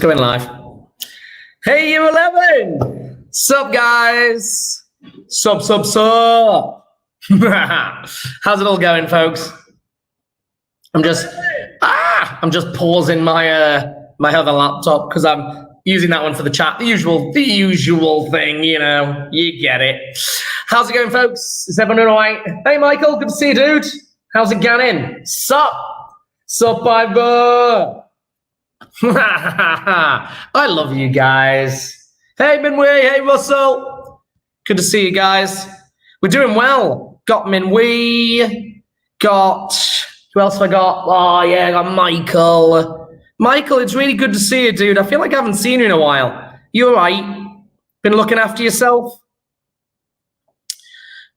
Going live. Hey, you 11. Sup, guys? Sup. How's it all going, folks? I'm just pausing my my other laptop because I'm using that one for the chat. The usual thing, you know. You get it. How's it going, folks? Is everyone all right? Hey, Michael, good to see you, dude. How's it going? Sup, Ivor. I love you guys. Hey, Minwei. Hey, Russell. Good to see you guys. We're doing well. Got Minwei. Got... Who else have I got? Oh, yeah, I got Michael. Michael, it's really good to see you, dude. I feel like I haven't seen you in a while. You all right? Been looking after yourself?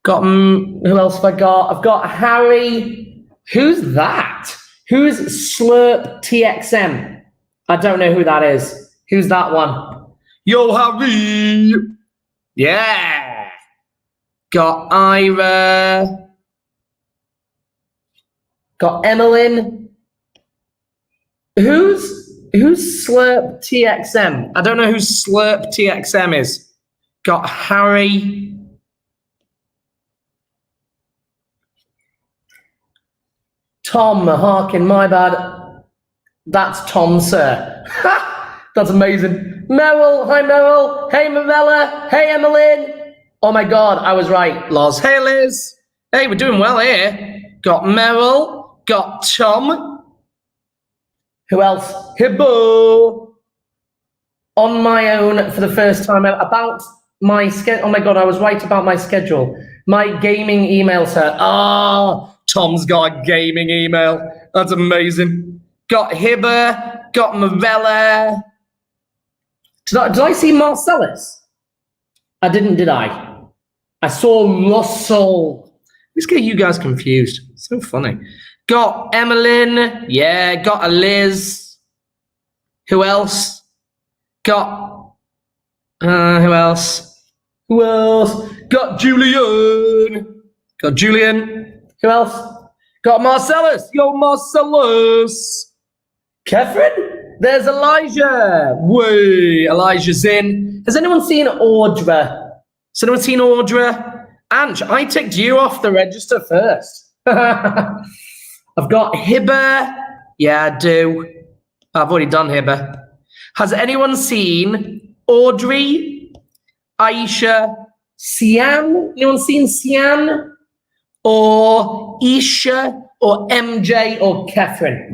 Got... who else have I got? I've got Harry. Who's that? Who's Slurp TXM? I don't know who that is. Who's that one? Yo, Harry. Yeah. Got Ira. Got Emmeline. Who's Slurp TXM? I don't know who Slurp TXM is. Got Harry. Tom Harkin, my bad. That's Tom, sir. That's amazing. Meryl, hi Meryl. Hey Marella. Hey Emmeline. Oh my God, I was right. Loz, hey Liz. Hey, we're doing well here. Got Meryl. Got Tom. Who else? Hibbo. On my own for the first time about my schedule. Oh my God, I was right about my schedule. My gaming email, sir. Ah, Tom's got a gaming email. That's amazing. Got Hibber, got Marella. Did I see Marcellus? I didn't, did I? I saw Russell. Let's get you guys confused. So funny. Got Emmeline. Yeah, got a Liz. Who else? Got... who else? Who else? Got Julian. Got Julian. Who else? Got Marcellus. Yo, Marcellus. Catherine? There's Elijah. Way, Elijah's in. Has anyone seen Audra? Has anyone seen Audra? Ange, I ticked you off the register first. I've got Hibber. Yeah, I do. I've already done Hibber. Has anyone seen Audrey, Aisha, Sian? Anyone seen Sian? Or Isha, or MJ, or Catherine?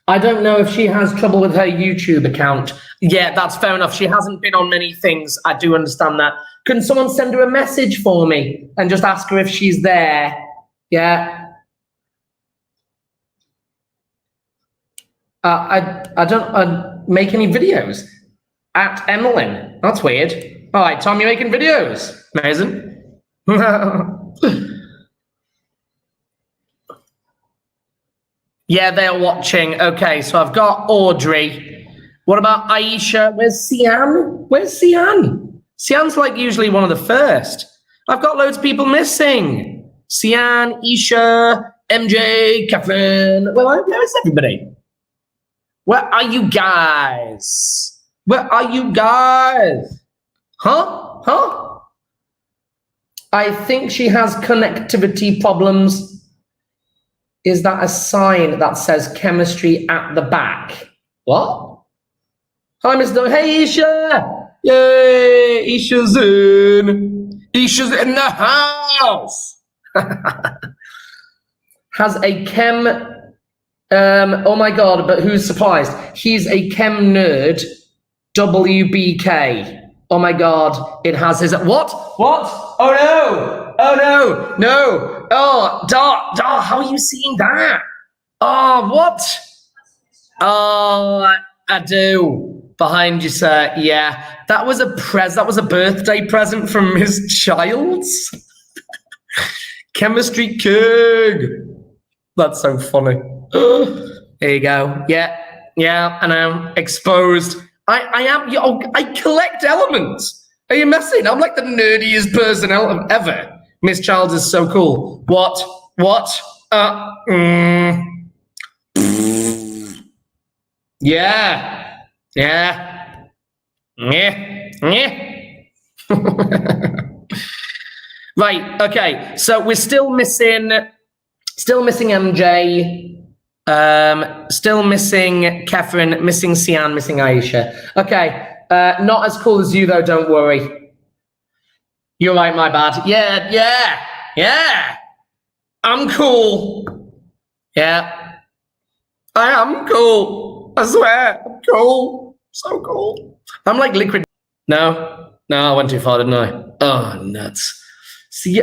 I don't know if she has trouble with her YouTube account. Yeah, that's fair enough. She hasn't been on many things. I do understand that. Can someone send her a message for me and just ask her if she's there? Yeah. I don't make any videos. At Emmeline. That's weird. All right, Tom, you're making videos. Amazing. Yeah, they're watching. Okay, so I've got Audrey. What about Aisha? Where's Sian? Where's Sian? Sian's like usually one of the first. I've got loads of people missing. Sian, Isha, MJ, Catherine. Well, where is everybody? Where are you guys? Where are you guys? Huh? I think she has connectivity problems. Is that a sign that says chemistry at the back? What? Hi, Mr. Hey, Isha! Yay! Isha's in! Isha's in the house! Has a chem... oh my God, but who's surprised? He's a chem nerd. WBK. Oh my God, it has his... What? Oh no! Oh no! No! Oh, Dart, how are you seeing that? Oh, what? Oh, I do. Behind you, sir. Yeah, that was a birthday present from his child's. Chemistry king. That's so funny. There you go. Yeah, I know. Exposed. I collect elements. Are you messing? I'm like the nerdiest person ever. Miss Childs is so cool. What? Yeah. Yeah. Yeah. Yeah. Right, okay. So we're still missing MJ, still missing Catherine, missing Sian, missing Aisha. Okay, not as cool as you though, don't worry. You're right, my bad. Yeah. I'm cool. Yeah. I am cool. I swear, I'm cool. So cool. I'm like liquid. No, I went too far, didn't I? Oh, nuts. See,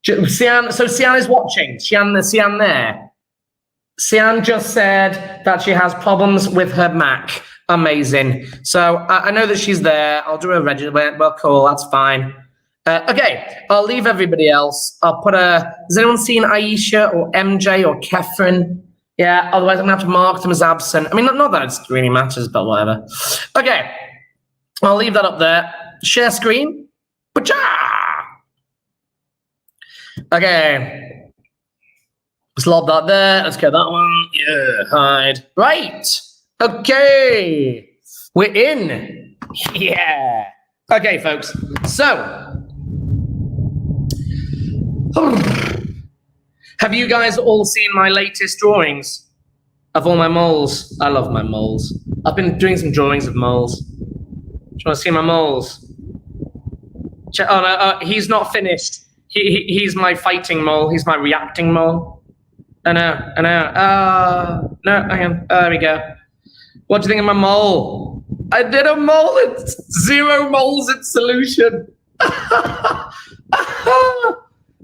Sian, so Sian is watching. Sian there. Sian just said that she has problems with her Mac. Amazing. So I know that she's there. I'll do a register. Well, cool. That's fine. Okay, I'll leave everybody else. I'll put has anyone seen Aisha or MJ or Catherine? Yeah, otherwise I'm going to have to mark them as absent. I mean, not that it really matters, but whatever. Okay, I'll leave that up there. Share screen. Okay. Let's lob that there. Let's get that one. Yeah, hide. Right. Okay. We're in. Yeah. Okay, folks. So, have you guys all seen my latest drawings of all my moles? I love my moles. I've been doing some drawings of moles. Do you want to see my moles? Oh, no, he's not finished. He's my fighting mole. He's my reacting mole. I know. No, hang on. There we go. What do you think of my mole? I did a mole. It's 0 moles in solution.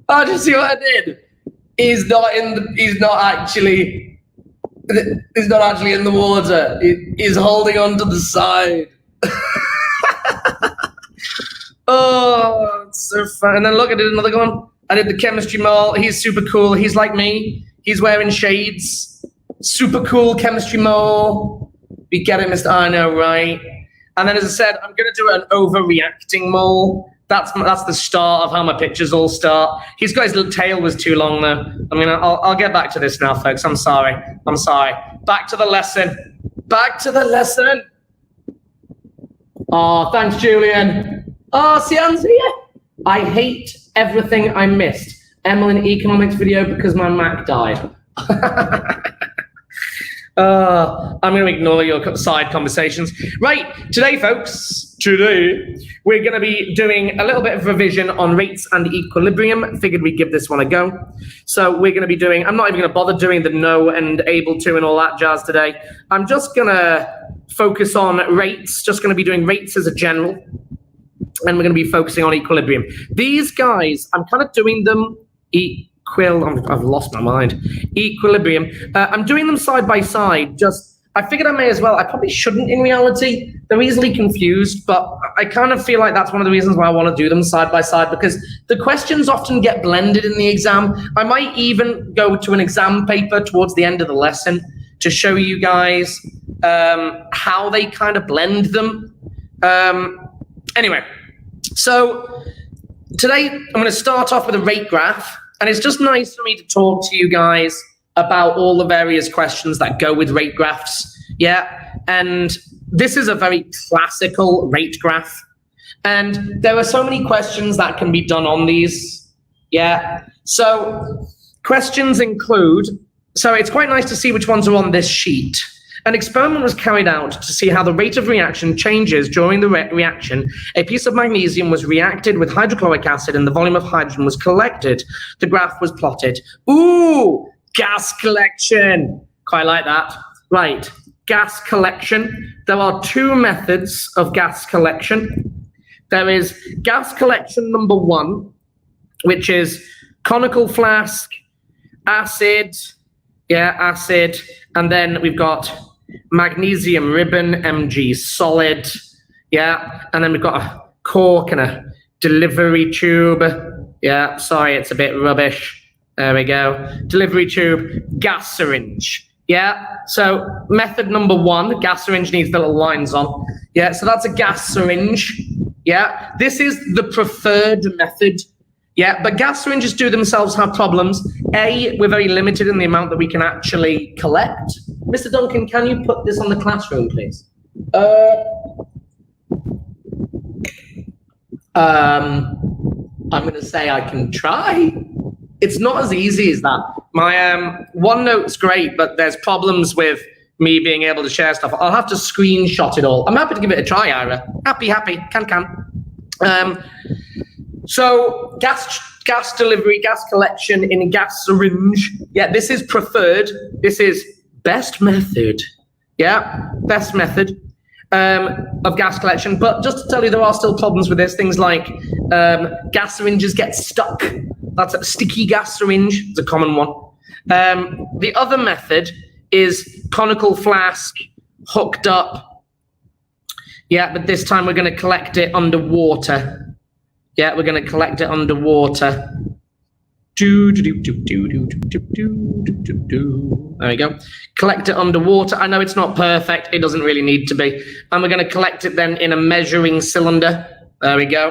Oh, did you see what I did? He's not actually in the water. He's holding on to the side. Oh, it's so fun. And then look, I did another one. I did the chemistry mole. He's super cool. He's like me. He's wearing shades. Super cool chemistry mole. We get it, Mr. I know, right? And then, as I said, I'm going to do an overreacting mole. That's the start of how my pictures all start. He's got his little tail was too long, though. I'll get back to this now, folks. I'm sorry. Back to the lesson. Oh, thanks, Julian. Oh, Sian's here. I hate everything I missed. Emily economics video because my Mac died. I'm going to ignore your side conversations. Right, today, folks, we're going to be doing a little bit of revision on rates and equilibrium. Figured we'd give this one a go. So we're going to be doing, I'm not even going to bother doing the no and able to and all that jazz today. I'm just going to focus on rates, just going to be doing rates as a general. And we're going to be focusing on equilibrium. These guys, I'm kind of doing them I've lost my mind. Equilibrium. I'm doing them side by side. I figured I may as well. I probably shouldn't in reality. They're easily confused, but I kind of feel like that's one of the reasons why I want to do them side by side, because the questions often get blended in the exam. I might even go to an exam paper towards the end of the lesson to show you guys how they kind of blend them. Anyway, so today I'm going to start off with a rate graph. And it's just nice for me to talk to you guys about all the various questions that go with rate graphs. Yeah. And this is a very classical rate graph. And there are so many questions that can be done on these. Yeah. So questions include, so it's quite nice to see which ones are on this sheet. An experiment was carried out to see how the rate of reaction changes during the reaction. A piece of magnesium was reacted with hydrochloric acid and the volume of hydrogen was collected. The graph was plotted. Ooh, gas collection. Quite like that. Right, gas collection. There are 2 methods of gas collection. There is gas collection number 1, which is conical flask, acid, and then we've got magnesium ribbon, Mg solid, and then we've got a cork and a delivery tube. Sorry, it's a bit rubbish. There we go. Delivery tube, gas syringe. So method number 1, gas syringe needs the little lines on. So that's a gas syringe. This is the preferred method. But gas syringes do themselves have problems. A, we're very limited in the amount that we can actually collect. Mr. Duncan, can you put this on the classroom, please? I'm going to say I can try. It's not as easy as that. My OneNote's great, but there's problems with me being able to share stuff. I'll have to screenshot it all. I'm happy to give it a try, Ira. Happy, can. So gas delivery, gas collection in a gas syringe. Yeah, this is preferred. This is best method. Yeah, best method of gas collection. But just to tell you, there are still problems with this. Things like gas syringes get stuck. That's a sticky gas syringe. It's a common one. The other method is conical flask hooked up. Yeah, but this time we're going to collect it underwater. Yeah, we're going to collect it underwater. There we go. Collect it underwater. I know it's not perfect. It doesn't really need to be. And we're going to collect it then in a measuring cylinder. There we go.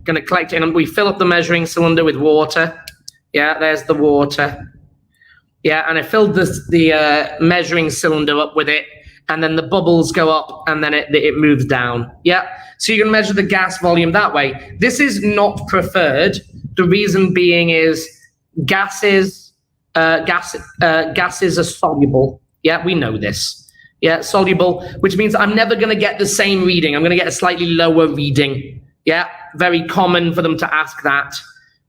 Going to collect it, and we fill up the measuring cylinder with water. Yeah, there's the water. Yeah, and I filled the measuring cylinder up with it, and then the bubbles go up, and then it moves down. Yeah, so you can measure the gas volume that way. This is not preferred. The reason being is gases are soluble. Yeah, we know this. Yeah, soluble, which means I'm never going to get the same reading. I'm going to get a slightly lower reading. Yeah, very common for them to ask that.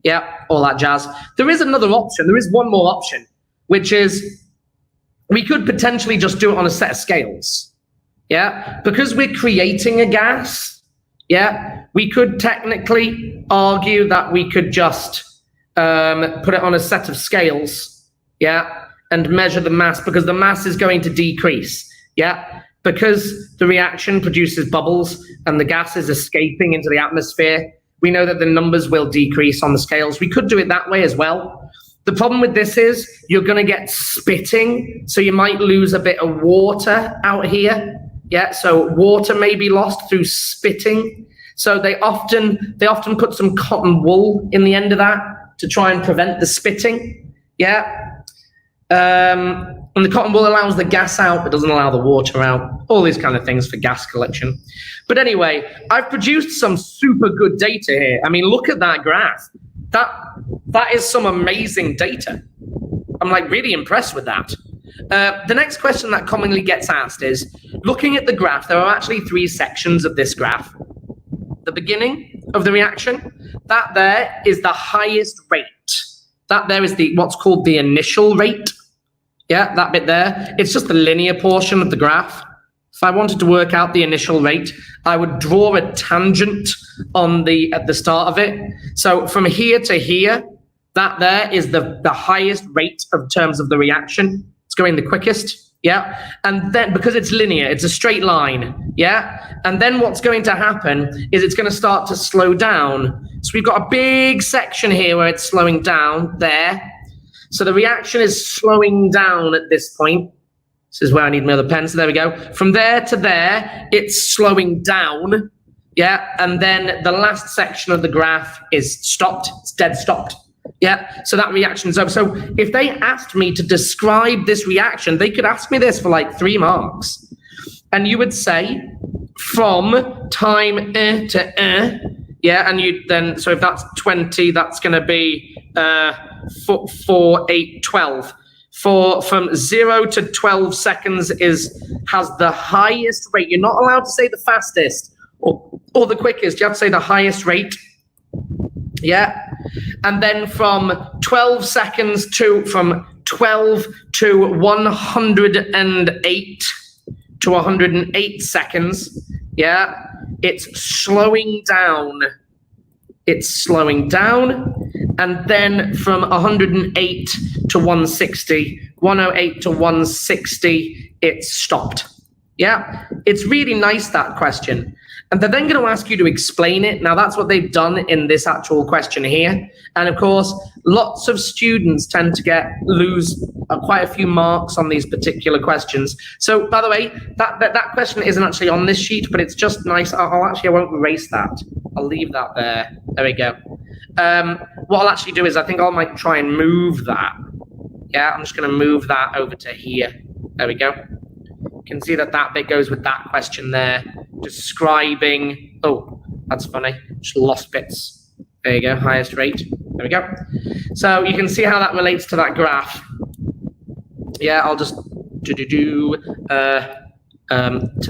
Yeah, all that jazz. There is another option. There is one more option, which is we could potentially just do it on a set of scales. Yeah, because we're creating a gas. Yeah, we could technically argue that we could just put it on a set of scales. Yeah, and measure the mass, because the mass is going to decrease. Yeah, because the reaction produces bubbles and the gas is escaping into the atmosphere. We know that the numbers will decrease on the scales. We could do it that way as well. The problem with this is you're going to get spitting, so you might lose a bit of water out here. Yeah, so water may be lost through spitting. So they often put some cotton wool in the end of that to try and prevent the spitting. Yeah. And the cotton wool allows the gas out, but doesn't allow the water out. All these kind of things for gas collection. But anyway, I've produced some super good data here. I mean, look at that graph. That is some amazing data. I'm like really impressed with that. The next question that commonly gets asked is, looking at the graph, there are actually 3 sections of this graph. The beginning of the reaction, that there is the highest rate. That there is what's called the initial rate. Yeah, that bit there. It's just the linear portion of the graph. If I wanted to work out the initial rate, I would draw a tangent at the start of it. So from here to here, that there is the highest rate of terms of the reaction. It's going the quickest. Yeah, and then because it's linear, it's a straight line. Yeah, and then what's going to happen is it's going to start to slow down. So we've got a big section here where it's slowing down there. So the reaction is slowing down at this point. This is where I need my other pen. So there we go. From there to there, it's slowing down. Yeah, and then the last section of the graph is stopped. It's dead stopped. Yeah, so that reaction is over. So if they asked me to describe this reaction, they could ask me this for like 3 marks. And you would say from time to yeah, and you then, so if that's 20, that's going to be 4, 8, 12. From 0 to 12 seconds has the highest rate. You're not allowed to say the fastest or the quickest. You have to say the highest rate. Yeah. And then from 12 seconds from 12 to 108 to 108 seconds. Yeah. It's slowing down. It's slowing down. And then from 108 to 160, 108 to 160, it's stopped. Yeah. It's really nice, that question. And they're then going to ask you to explain it. Now, that's what they've done in this actual question here. And of course, lots of students tend to lose quite a few marks on these particular questions. So, by the way, that question isn't actually on this sheet, but it's just nice. I won't erase that. I'll leave that there. There we go. What I'll actually do is I think I might try and move that. Yeah, I'm just going to move that over to here. There we go. You can see that bit goes with that question there. Describing, oh, that's funny. Just lost bits. There you go, highest rate. There we go. So you can see how that relates to that graph. Yeah, I'll just to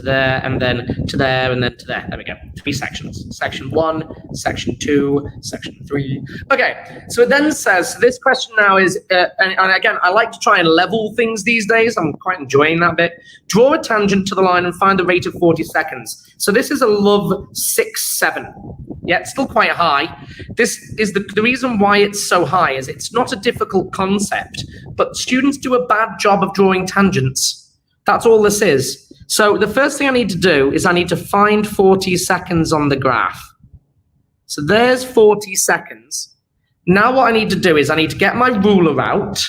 there, and then to there, and then to there. There we go. 3 sections. Section 1, section 2, section 3. Okay, so it then says, this question now is, and again, I like to try and level things these days. I'm quite enjoying that bit. Draw a tangent to the line and find the rate of 40 seconds. So this is a love 6, 7. Yeah, it's still quite high. This is the reason why it's so high is it's not a difficult concept, but students do a bad job of drawing tangents. That's all this is. So the first thing I need to do is I need to find 40 seconds on the graph. So there's 40 seconds. Now what I need to do is I need to get my ruler out.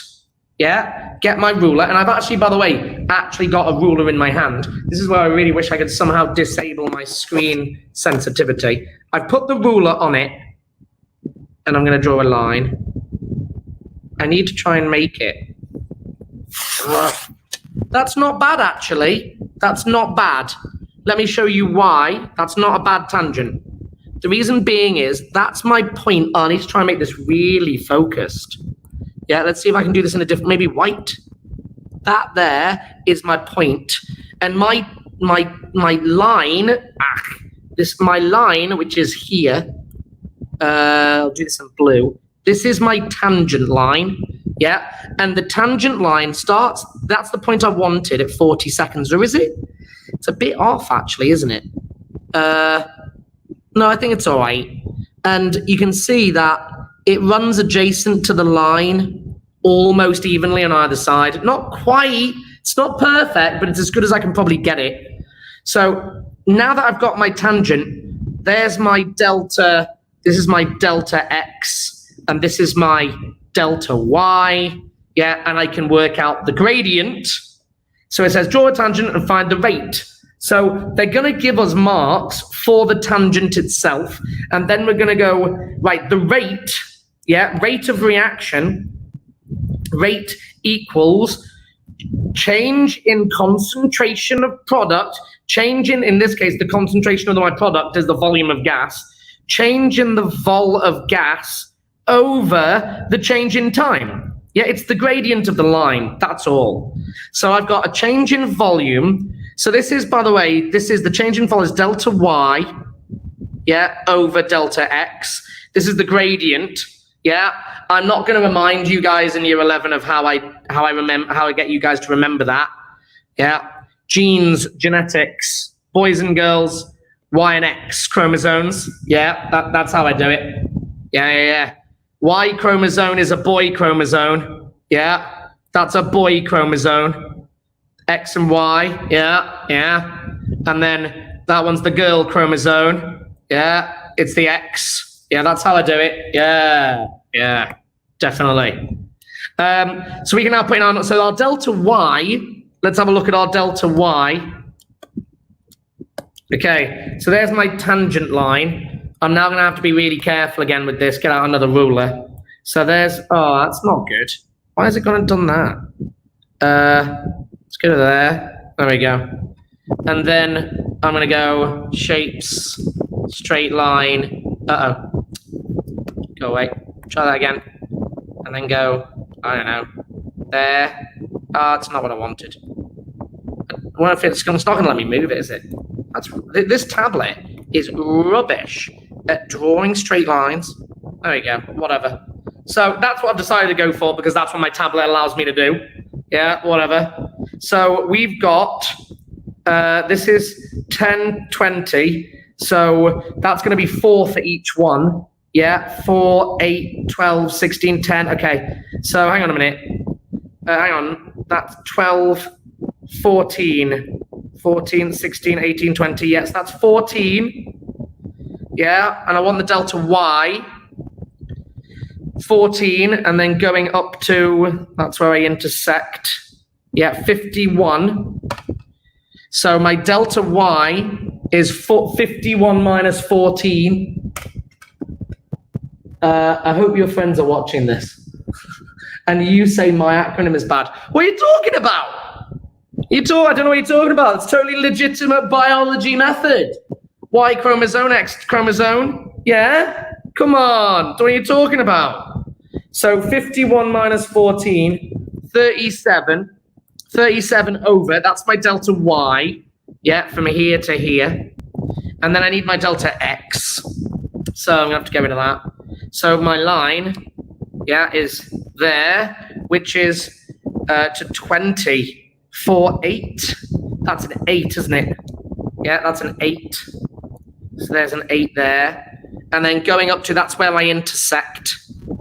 Yeah, get my ruler. And I've actually, by the way, got a ruler in my hand. This is where I really wish I could somehow disable my screen sensitivity. I've put the ruler on it, and I'm going to draw a line. I need to try and make it. That's not bad, actually. That's not bad. Let me show you why that's not a bad tangent. The reason being is that's my point. Oh, I need to try and make this really focused. Yeah, let's see if I can do this in a different, maybe white. That there is my point. And my line, my line, which is here, I'll do this in blue. This is my tangent line. Yeah, and the tangent line starts, that's the point I wanted at 40 seconds, or is it? It's a bit off, actually, isn't it? No, I think it's all right. And you can see that it runs adjacent to the line almost evenly on either side. Not quite, it's not perfect, but it's as good as I can probably get it. So now that I've got my tangent, there's my delta, this is my delta x, and this is my delta y, yeah, and I can work out the gradient. So it says draw a tangent and find the rate. So they're going to give us marks for the tangent itself, and then we're going to go, right, the rate, yeah, rate of reaction, rate equals change in concentration of product, change in this case, the concentration of my product is the volume of gas, change in the vol of gas over the change in time. Yeah, it's the gradient of the line, that's all. So I've got a change in volume. So this is, by the way, this is the change in vol is delta y, yeah, over delta x. This is the gradient, yeah. I'm not going to remind you guys in year 11 of how I get you guys to remember that. Yeah, genes, genetics, boys and girls, Y and X chromosomes. Yeah, that's how I do it. Yeah. Y chromosome is a boy chromosome. Yeah, that's a boy chromosome. X and Y. Yeah. And then that one's the girl chromosome. Yeah, it's the X. Yeah, that's how I do it. Yeah, definitely. So we can now put in our, so our delta Y, let's have a look at our delta Y. Okay, so there's my tangent line. I'm now going to have to be really careful again with this, get out another ruler. So there's, oh, that's not good. Why has it gone and done that? Let's go to there. There we go. And then I'm going to go shapes, straight line. Uh-oh. Go away. Try that again. And then go, I don't know, there. It's not what I wanted. What if it's not going to let me move it, is it? This tablet is rubbish at drawing straight lines. There we go, whatever. So that's what I've decided to go for because that's what my tablet allows me to do. Yeah, whatever. So we've got, this is 10, 20. So that's going to be 4 for each one. Yeah, 4, 8, 12, 16, 10. Okay, so hang on a minute. Hang on, that's 12, 14, 16, 18, 20. Yes, that's 14. Yeah, and I want the delta Y. 14, and then going up to, that's where I intersect. Yeah, 51. So my delta Y is 51 minus 14. I hope your friends are watching this. And you say my acronym is bad. What are you talking about? I don't know what you're talking about. It's totally legitimate biology method. Y chromosome, X chromosome. Yeah? Come on. What are you talking about? So 51 minus 14, 37. 37 over, that's my delta Y. Yeah, from here to here. And then I need my delta X. So I'm gonna have to get rid of that. So my line, yeah, is there, which is to 20 for 8. That's an 8, isn't it? Yeah, that's an 8. So there's an 8 there. And then going up to, that's where I intersect.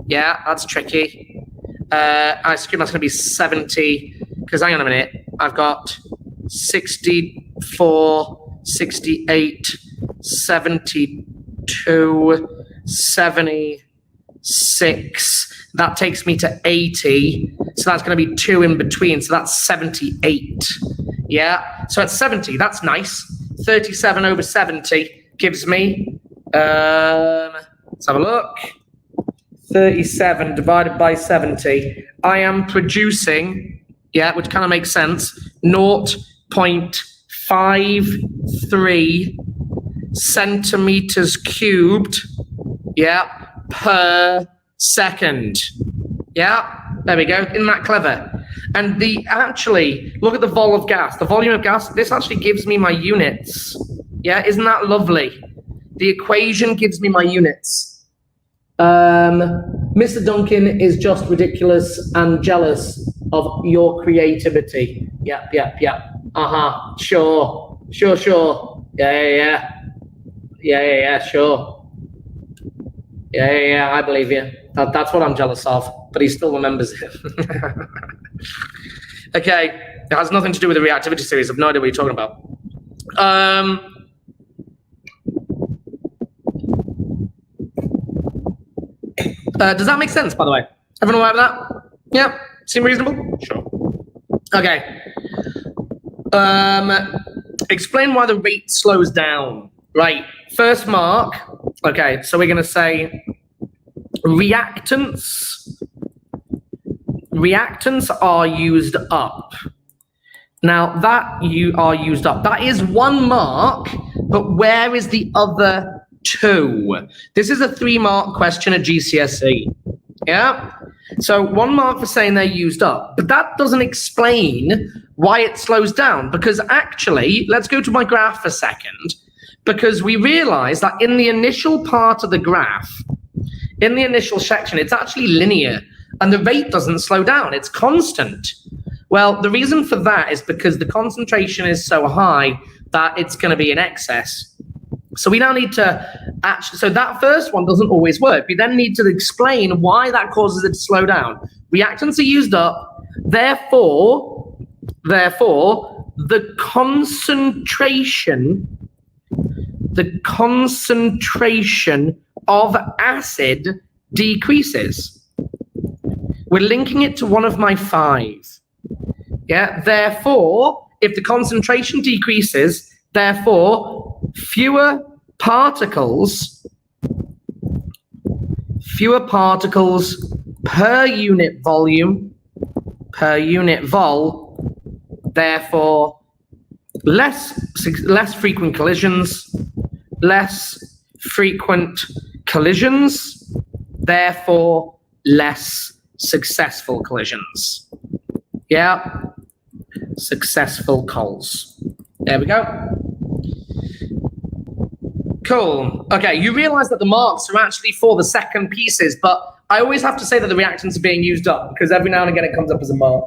Yeah, that's tricky. I assume that's going to be 70, because hang on a minute. I've got 64, 68, 72, 76. That takes me to 80. So that's going to be 2 in between. So that's 78. Yeah. So at 70, that's nice. 37 over 70 gives me, let's have a look. 37 divided by 70. I am producing, yeah, which kind of makes sense, 0.53 centimeters cubed, yeah, per second. Yeah, there we go. Isn't that clever? And actually, look at the vol of gas. The volume of gas, this actually gives me my units. Yeah, isn't that lovely? The equation gives me my units. Mr. Duncan is just ridiculous and jealous of your creativity. Yep. Sure. Yeah, sure. Yeah, I believe you. That's what I'm jealous of, but he still remembers it. Okay, it has nothing to do with the reactivity series. I've no idea what you're talking about. Does that make sense, by the way? Everyone aware of that? Yeah? Seem reasonable? Sure. Okay. Explain why the rate slows down. Right. First mark. Okay, so we're going to say reactants. Reactants are used up. Now, that you are used up. That is 1 mark, but where is the other 2? This is a 3-mark question at GCSE. Yeah? So 1 mark for saying they're used up, but that doesn't explain why it slows down, because actually, let's go to my graph for a second, because we realize that in the initial part of the graph, in the initial section, it's actually linear, and the rate doesn't slow down, it's constant. Well, the reason for that is because the concentration is so high that it's going to be in excess. So we now need to actually, so that first one doesn't always work. We then need to explain why that causes it to slow down. Reactants are used up, therefore, the concentration of acid decreases. We're linking it to one of my 5. Yeah, therefore, if the concentration decreases, therefore, fewer particles per unit volume, therefore less frequent collisions, therefore less successful collisions. Yeah, successful cols. There we go. Cool. Okay, you realize that the marks are actually for the second pieces, but I always have to say that the reactants are being used up because every now and again it comes up as a mark.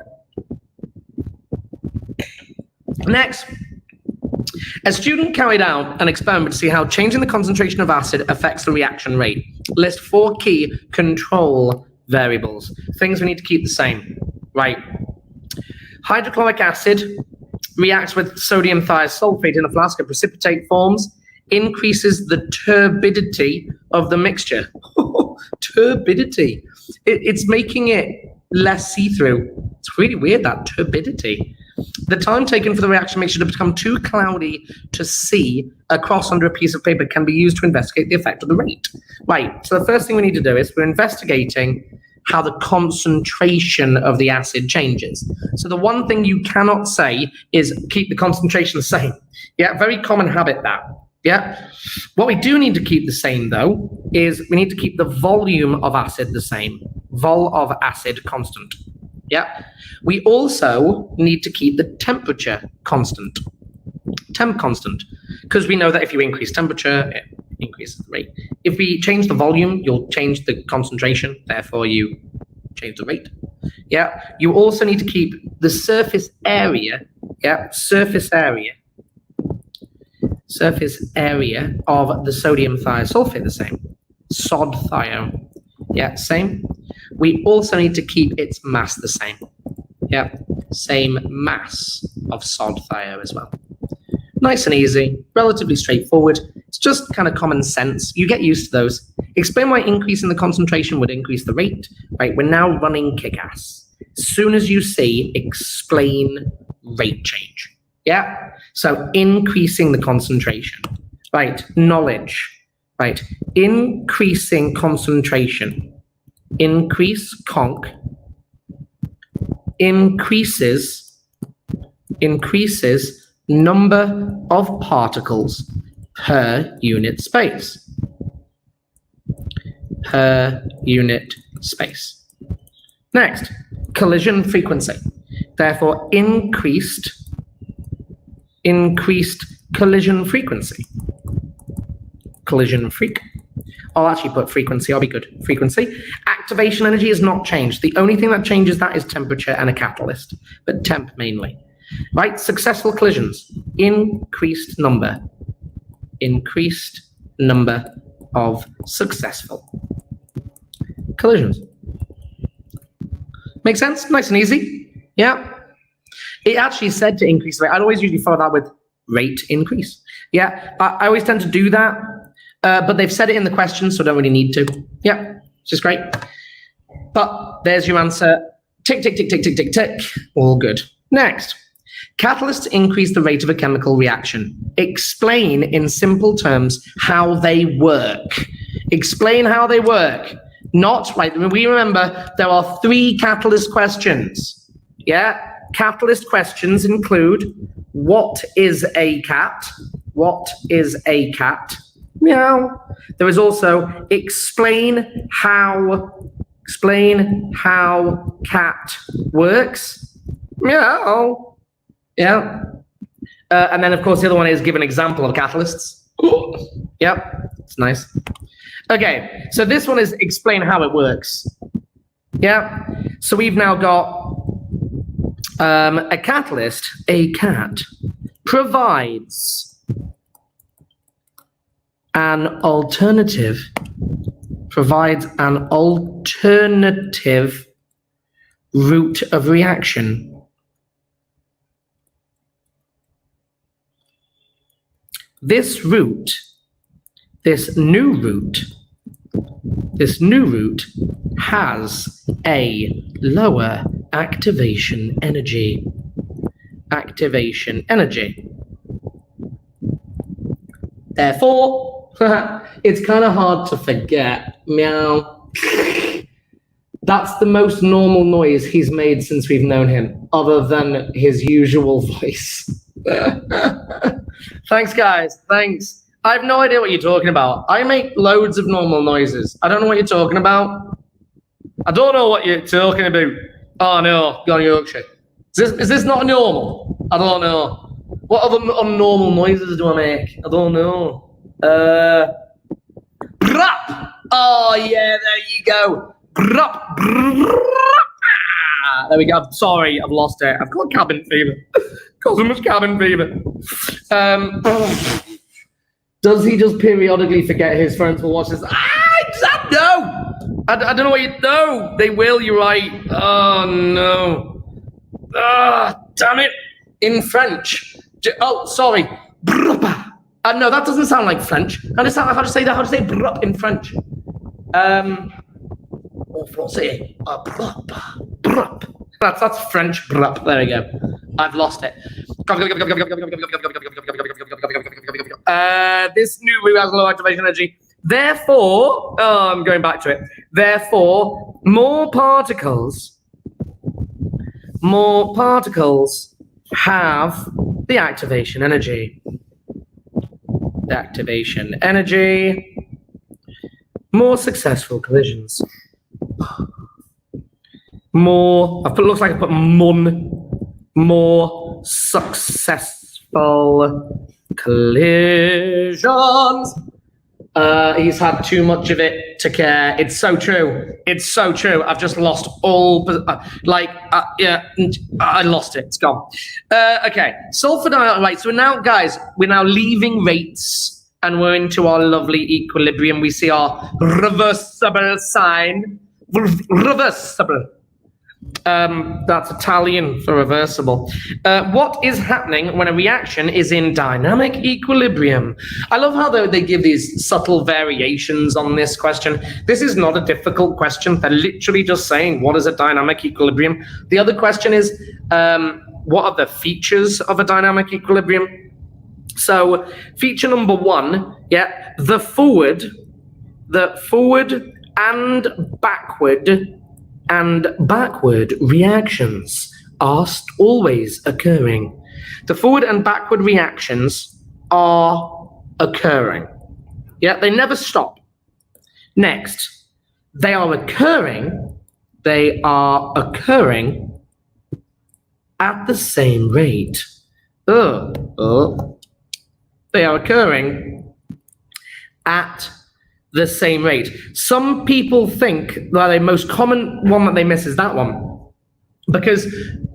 Next, a student carried out an experiment to see how changing the concentration of acid affects the reaction rate. List 4 key control variables, things we need to keep the same. Right. Hydrochloric acid reacts with sodium thiosulfate in a flask of precipitate forms, increases the turbidity of the mixture. Turbidity. It's making it less see-through. It's really weird, that turbidity. The time taken for the reaction mixture to become too cloudy to see across under a piece of paper can be used to investigate the effect of the rate. Right, so the first thing we need to do is we're investigating how the concentration of the acid changes. So the one thing you cannot say is keep the concentration the same. Yeah, very common habit that. Yeah. What we do need to keep the same, though, is we need to keep the volume of acid the same. Vol of acid constant. Yeah. We also need to keep the temperature constant. Temp constant. Because we know that if you increase temperature, it increases the rate. If we change the volume, you'll change the concentration. Therefore, you change the rate. Yeah. You also need to keep the surface area. Yeah. Surface area of the sodium thiosulfate the same. Sod thio. Yeah, same. We also need to keep its mass the same. Yeah, same mass of sod thio as well. Nice and easy, relatively straightforward. It's just kind of common sense. You get used to those. Explain why increasing the concentration would increase the rate. Right, we're now running KCAS. As soon as you see explain rate change. Yeah, so increasing the concentration, right? Knowledge, right? Increasing concentration, increase conc, increases number of particles per unit space. Per unit space. Next, collision frequency. Therefore, increased collision frequency. Collision freak. I'll actually put frequency, I'll be good. Frequency. Activation energy has not changed. The only thing that changes that is temperature and a catalyst, but temp mainly. Right, successful collisions. Increased number of successful collisions. Make sense? Nice and easy. Yeah. It actually said to increase the rate. I'd always usually follow that with rate increase. Yeah, I always tend to do that, but they've said it in the question, so I don't really need to. Yeah, which is great. But there's your answer. Tick, tick, tick, tick, tick, tick, tick. All good. Next. Catalysts increase the rate of a chemical reaction. Explain in simple terms how they work. Explain how they work. Not, right, we remember there are 3 catalyst questions. Yeah? Catalyst questions include, what is a cat? What is a cat? Meow. There is also, explain how cat works. Meow. Yeah. And then, of course, the other one is give an example of catalysts. Yep. It's nice. Okay. So this one is explain how it works. Yeah. So we've now got a catalyst, a cat, provides an alternative route of reaction. This new route has a lower activation energy. Therefore, it's kind of hard to forget. Meow. That's the most normal noise he's made since we've known him, other than his usual voice. Thanks, guys. Thanks. I have no idea what you're talking about. I make loads of normal noises. I don't know what you're talking about. I don't know what you're talking about. Oh, no. Gone Yorkshire. Is this not normal? I don't know. What other unnormal noises do I make? I don't know. Brup. Oh, yeah, there you go. Brup. There we go. I'm sorry, I've lost it. I've got cabin fever. Got so much cabin fever. Does he just periodically forget his friends will watch this? No! I don't know what you know. They will, you're right. Oh, no. Damn it. In French. Oh, sorry. No, that doesn't sound like French. How to say that? How to say brup in French? En français. Brup. That's French brup. There we go. I've lost it. This new route has low activation energy. Therefore, I'm going back to it. Therefore, more particles have the activation energy. The activation energy, more successful collisions. More, looks like I put more successful collisions. He's had too much of it to care. It's so true. It's so true. I've just lost all, yeah, I lost it. It's gone. Okay, sulfur dioxide. Right, so now, guys, we're now leaving rates and we're into our lovely equilibrium. We see our reversible sign. Reversible. That's Italian for reversible. What is happening when a reaction is in dynamic equilibrium? I love how they give these subtle variations on this question. This is not a difficult question. They're literally just saying, what is a dynamic equilibrium? The other question is, what are the features of a dynamic equilibrium? So feature number one, yeah, the forward and backward reactions are always occurring. The forward and backward reactions are occurring. Yeah, they never stop. Next, they are occurring at the same rate. They are occurring at the same rate. Some people think that the most common one that they miss is that one, because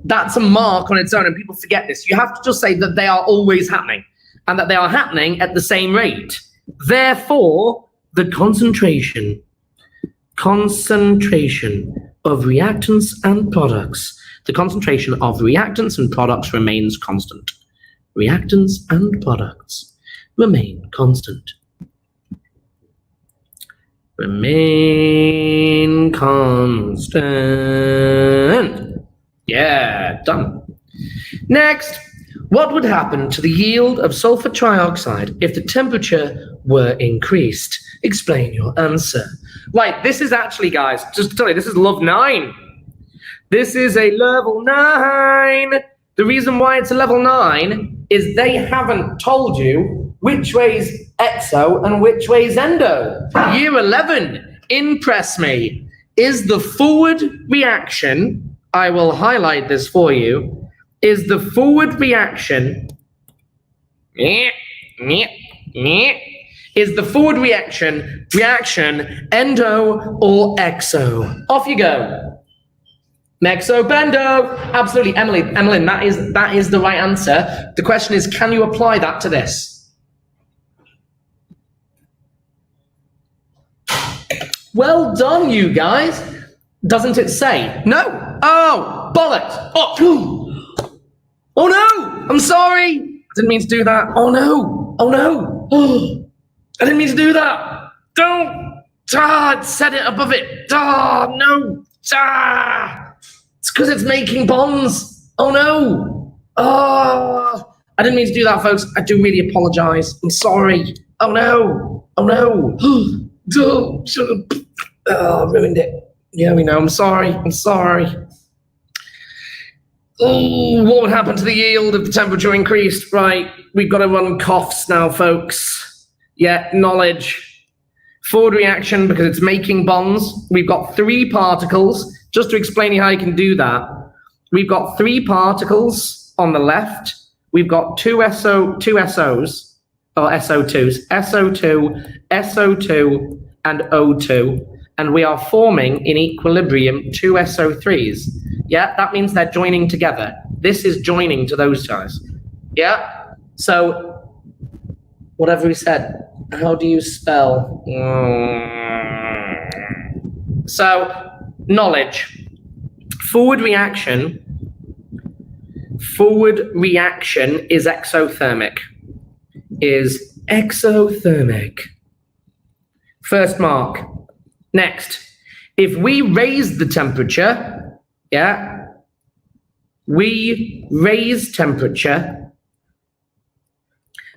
that's a mark on its own and people forget this. You have to just say that they are always happening and that they are happening at the same rate. Therefore, the concentration of reactants and products, the concentration of reactants and products remains constant. Reactants and products remain constant. Remain constant. Yeah, done. Next, what would happen to the yield of sulfur trioxide if the temperature were increased? Explain your answer. Right, this is actually, guys, just to tell you, this is level 9. This is a level 9. The reason why it's a level 9 is they haven't told you which way's exo and which way's endo. Year 11, impress me. Is the forward reaction, I will highlight this for you, is the forward reaction, is the forward reaction endo or exo? Off you go. Mexo bendo. Absolutely, Emmeline, that is the right answer. The question is, can you apply that to this? Well done, you guys. Doesn't it say? No. Oh, bollocks. Oh no. I'm sorry. I didn't mean to do that. Oh no. I didn't mean to do that. Don't. It said it above it. No. It's because it's making bonds. Oh no. I didn't mean to do that, folks. I do really apologize. I'm sorry. Oh no. Ruined it. Yeah, we know. I'm sorry. Oh, what would happen to the yield if the temperature increased? Right, we've got to run KOFS now, folks. Yeah, knowledge. Forward reaction, because it's making bonds. We've got 3 particles. Just to explain you how you can do that. We've got 3 particles on the left. We've got two SOs, or SO2s, SO2, and O2. And we are forming in equilibrium 2 SO3s. Yeah, that means they're joining together. This is joining to those guys. Yeah, so whatever we said, how do you spell? So, knowledge. Forward reaction is exothermic. First mark. Next, if we raise the temperature,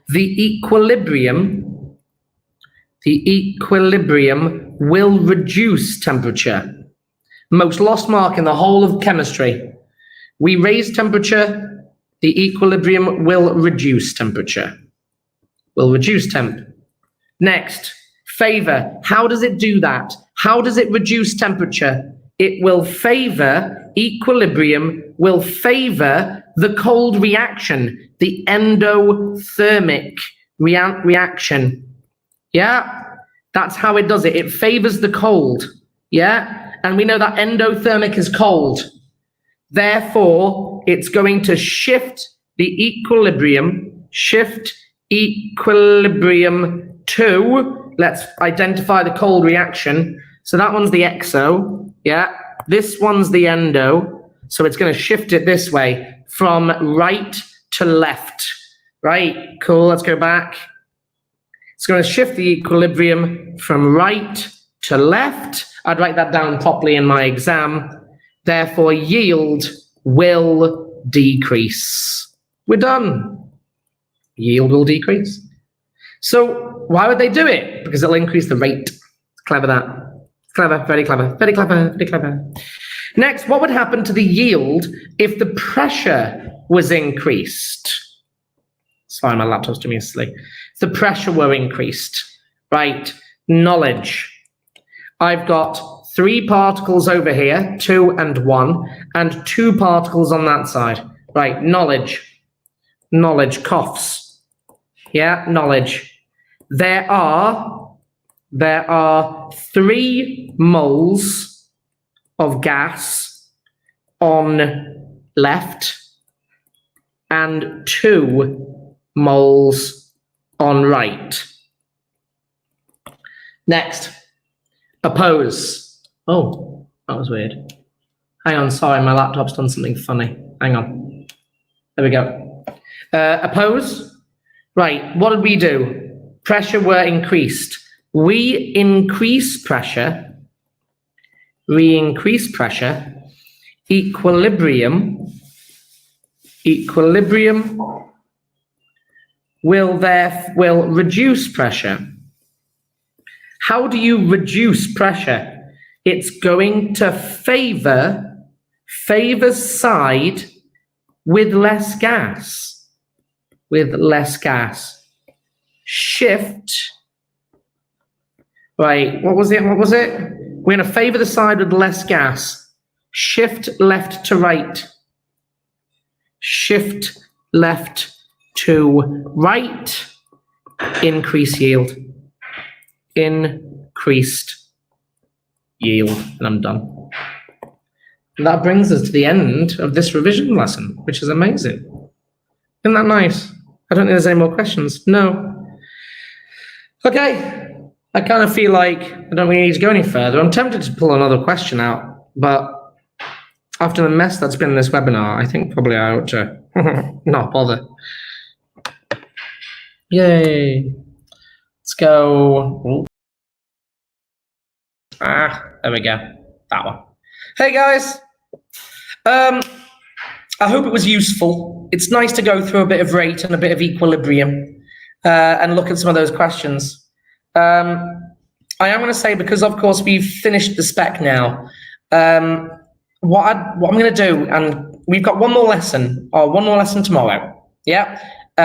the equilibrium will reduce temperature. Most lost mark in the whole of chemistry. We raise temperature, the equilibrium will reduce temperature. Will reduce temp. Next, favor. How does it do that? How does it reduce temperature? It will favor equilibrium, will favor the cold reaction, the endothermic reaction. Yeah, that's how it does it. It favors the cold. Yeah, and we know that endothermic is cold. Therefore, it's going to shift the equilibrium, to, let's identify the cold reaction. So that one's the exo, yeah. This one's the endo. So it's going to shift it this way from right to left. Right, cool, let's go back. It's going to shift the equilibrium from right to left. I'd write that down properly in my exam. Therefore, yield will decrease. We're done. Yield will decrease. So why would they do it? Because it'll increase the rate. Clever that. Clever, very clever, very clever, very clever. Next, what would happen to the yield if the pressure was increased? Sorry, my laptop's doing me silly. If the pressure were increased, right? Knowledge. I've got 3 particles over here, 2 and 1, and 2 particles on that side. Right, knowledge. Knowledge, KOFS. Yeah, knowledge. There are 3 moles of gas on left and 2 moles on right. Next, oppose. Oh, that was weird. Hang on, sorry, my laptop's done something funny. Hang on. There we go. Oppose. Right, what did we do? Pressure were increased. We increase pressure. Equilibrium will reduce pressure. How do you reduce pressure? It's going to favor side with less gas. Shift. Right, what was it? We're going to favor the side with less gas. Shift left to right. Shift left to right. Increase yield. Increased yield. And I'm done. And that brings us to the end of this revision lesson, which is amazing. Isn't that nice? I don't think there's any more questions. No. Okay. I kind of feel like I don't really need to go any further. I'm tempted to pull another question out, but after the mess that's been in this webinar, I think probably I ought to not bother. Yay. Let's go. There we go. That one. Hey guys. I hope it was useful. It's nice to go through a bit of rate and a bit of equilibrium and look at some of those questions. I am going to say, because of course we've finished the spec now, what I'm going to do, and we've got one more lesson tomorrow, yeah,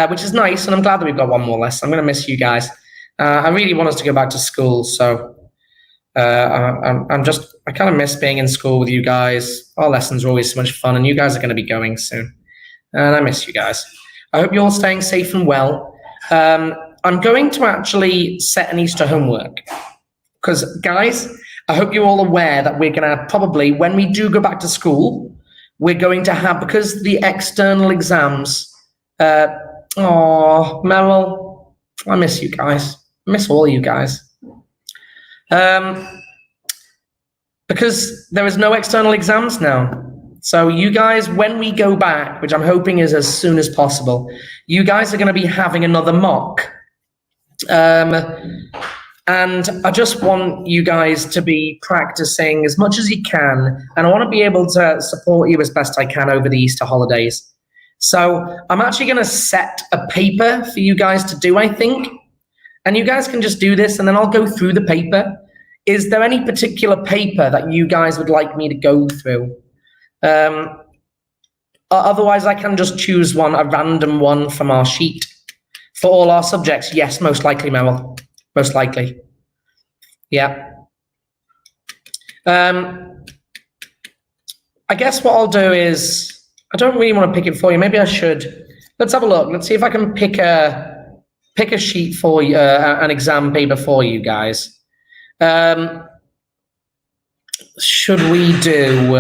which is nice, and I'm glad that we've got one more lesson. I'm going to miss you guys. I really want us to go back to school, so I kind of miss being in school with you guys. Our lessons are always so much fun, and you guys are going to be going soon, and I miss you guys. I hope you're all staying safe and well. I'm going to actually set an Easter homework, because guys, I hope you're all aware that we're going to probably, when we do go back to school, we're going to have, because the external exams, Meryl, I miss you guys. I miss all you guys. Because there is no external exams now. So you guys, when we go back, which I'm hoping is as soon as possible, you guys are going to be having another mock. And I just want you guys to be practicing as much as you can. And I want to be able to support you as best I can over the Easter holidays. So I'm actually going to set a paper for you guys to do, I think. And you guys can just do this, and then I'll go through the paper. is there any particular paper that you guys would like me to go through? Otherwise, I can just choose a random one from our sheet. For all our subjects, yes, most likely, Merrill. Most likely. Yeah. I guess what I'll do is, I don't really want to pick it for you. Maybe I should. Let's have a look. Let's see if I can pick a sheet for you, an exam paper for you guys. Should we do?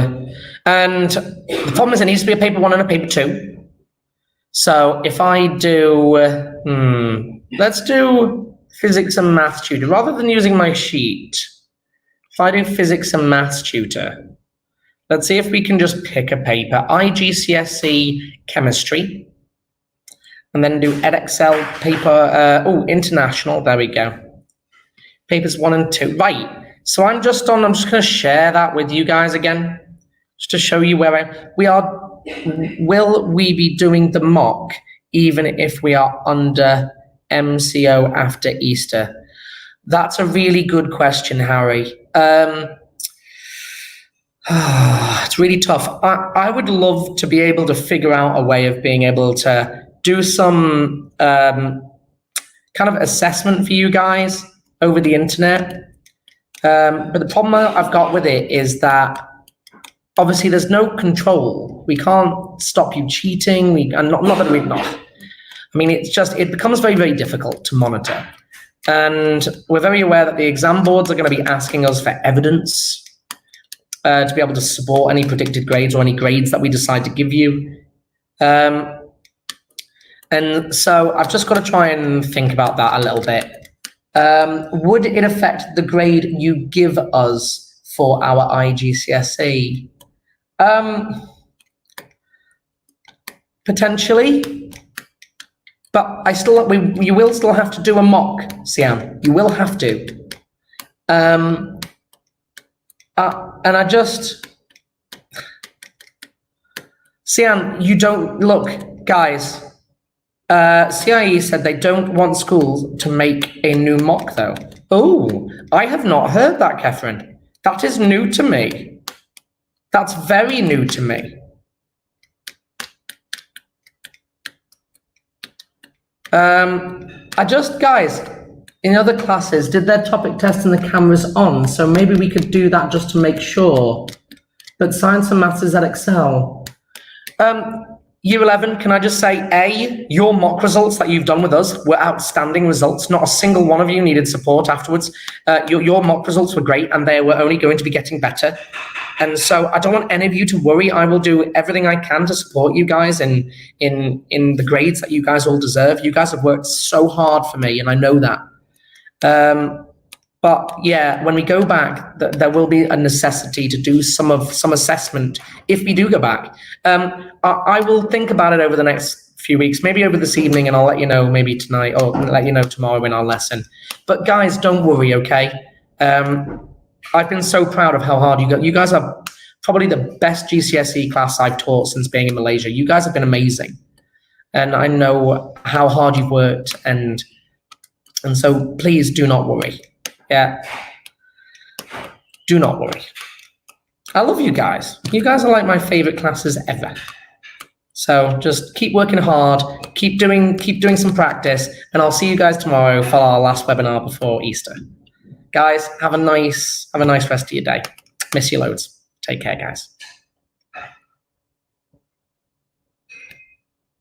And the problem is, it needs to be a paper 1 and a paper 2. So if I do, let's do physics and math tutor rather than using my sheet. If I do physics and maths tutor, let's see if we can just pick a paper, iGCSE chemistry, and then do Edexcel paper, international, there we go. Papers 1 and 2, right. So I'm just going to share that with you guys again, just to show you where we are. Will we be doing the mock even if we are under MCO after Easter? That's a really good question, Harry. It's really tough. I would love to be able to figure out a way of being able to do some kind of assessment for you guys over the internet. But the problem I've got with it is that obviously there's no control. We can't stop you cheating. And not that we've not. I mean, it becomes very, very difficult to monitor. And we're very aware that the exam boards are going to be asking us for evidence to be able to support any predicted grades or any grades that we decide to give you. And so I've just got to try and think about that a little bit. Would it affect the grade you give us for our iGCSE? Potentially, but you will still have to do a mock, Siam. You will have to. And I just, Sian, you don't, look, guys, CIE said they don't want schools to make a new mock, though. Oh, I have not heard that, Catherine. That is new to me. That's very new to me. Guys, in other classes, did their topic test and the cameras on? So maybe we could do that just to make sure. But science and maths is at Excel. Year 11, can I just say, your mock results that you've done with us were outstanding results. Not a single one of you needed support afterwards. Your mock results were great, and they were only going to be getting better. And so I don't want any of you to worry. I will do everything I can to support you guys in the grades that you guys all deserve. You guys have worked so hard for me, and I know that. But yeah, when we go back, there will be a necessity to do some assessment if we do go back. I will think about it over the next few weeks, maybe over this evening, and I'll let you know maybe tonight or let you know tomorrow in our lesson. But guys, don't worry, okay? I've been so proud of how hard you guys are probably the best GCSE class I've taught since being in Malaysia. You guys have been amazing. And I know how hard you've worked, and so please do not worry. Yeah. Do not worry. I love you guys. You guys are like my favorite classes ever. So just keep working hard, keep doing some practice, and I'll see you guys tomorrow for our last webinar before Easter. Guys, have a nice rest of your day. Miss you loads. Take care, guys.